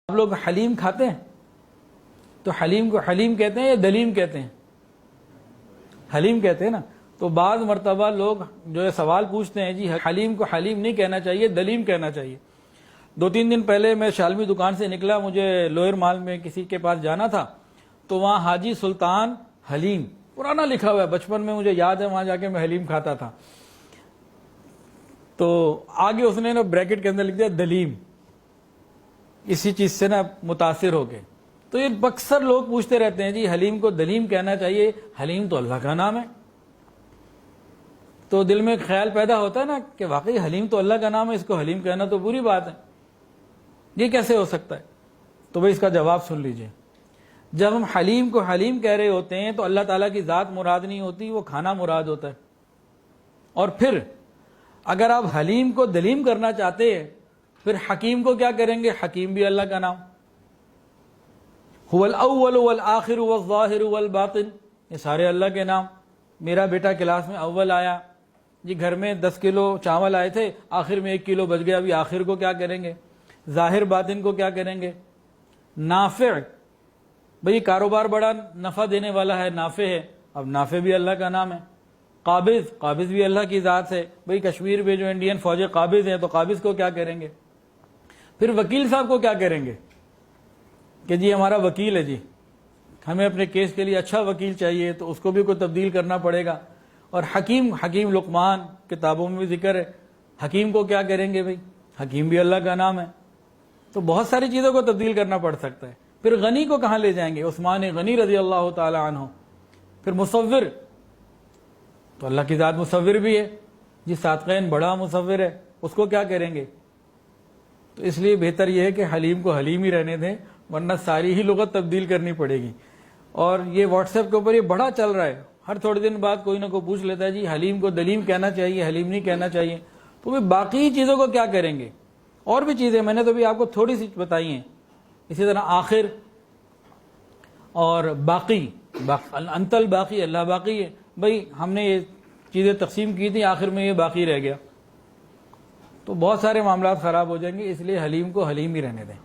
آپ لوگ حلیم کھاتے ہیں تو حلیم کو حلیم کہتے ہیں یا دلیم کہتے ہیں؟ حلیم کہتے ہیں نا. تو بعض مرتبہ لوگ جو ہے سوال پوچھتے ہیں جی حلیم کو حلیم نہیں کہنا چاہیے دلیم کہنا چاہیے. 2-3 دن پہلے میں شالمی دکان سے نکلا, مجھے لوئر مال میں کسی کے پاس جانا تھا, تو وہاں حاجی سلطان حلیم پرانا لکھا ہوا ہے, بچپن میں مجھے یاد ہے وہاں جا کے میں حلیم کھاتا تھا. تو آگے اس نے نا بریکٹ کے اندر لکھ دیا دلیم, اسی چیز سے نا متاثر ہو گئے. تو یہ اکثر لوگ پوچھتے رہتے ہیں جی حلیم کو دلیم کہنا چاہیے, حلیم تو اللہ کا نام ہے. تو دل میں خیال پیدا ہوتا ہے نا کہ واقعی حلیم تو اللہ کا نام ہے, اس کو حلیم کہنا تو بری بات ہے, یہ کیسے ہو سکتا ہے؟ تو بھائی اس کا جواب سن لیجئے. جب ہم حلیم کو حلیم کہہ رہے ہوتے ہیں تو اللہ تعالیٰ کی ذات مراد نہیں ہوتی, وہ کھانا مراد ہوتا ہے. اور پھر اگر آپ حلیم کو دلیم کرنا چاہتے ہیں پھر حکیم کو کیا کریں گے؟ حکیم بھی اللہ کا نام. هو الاول والآخر والظاہر والباطن, یہ سارے اللہ کے نام. میرا بیٹا کلاس میں اول آیا جی, گھر میں 10 کلو چاول آئے تھے, آخر میں 1 کلو بچ گیا, ابھی آخر کو کیا کریں گے؟ ظاہر باطن کو کیا کریں گے؟ نافع, بھئی کاروبار بڑا نفع دینے والا ہے, نافع ہے, اب نافع بھی اللہ کا نام ہے. قابض, قابض بھی اللہ کی ذات ہے. بھئی کشمیر میں جو انڈین فوجی قابض ہیں تو قابض کو کیا کریں گے؟ پھر وکیل صاحب کو کیا کریں گے کہ جی ہمارا وکیل ہے, جی ہمیں اپنے کیس کے لیے اچھا وکیل چاہیے, تو اس کو بھی کوئی تبدیل کرنا پڑے گا. اور حکیم, حکیم لقمان کتابوں میں بھی ذکر ہے, حکیم کو کیا کریں گے؟ بھئی حکیم بھی اللہ کا نام ہے. تو بہت ساری چیزوں کو تبدیل کرنا پڑ سکتا ہے. پھر غنی کو کہاں لے جائیں گے؟ عثمان غنی رضی اللہ تعالی عنہ. پھر مصور, تو اللہ کی ذات مصور بھی ہے جی, صادقین بڑا مصور ہے, اس کو کیا کریں گے؟ تو اس لیے بہتر یہ ہے کہ حلیم کو حلیم ہی رہنے دیں, ورنہ ساری ہی لغت تبدیل کرنی پڑے گی. اور یہ واٹس ایپ کے اوپر یہ بڑا چل رہا ہے, ہر تھوڑے دن بعد کوئی نہ کوئی پوچھ لیتا ہے جی حلیم کو دلیم کہنا چاہیے, حلیم نہیں کہنا چاہیے. تو وہ باقی چیزوں کو کیا کریں گے؟ اور بھی چیزیں میں نے تو بھی آپ کو تھوڑی سی بتائی ہیں. اسی طرح آخر اور باقی, انت الباقی, اللہ باقی ہے. بھئی ہم نے یہ چیزیں تقسیم کی تھی, آخر میں یہ باقی رہ گیا, تو بہت سارے معاملات خراب ہو جائیں گے. اس لیے حلیم کو حلیم ہی رہنے دیں.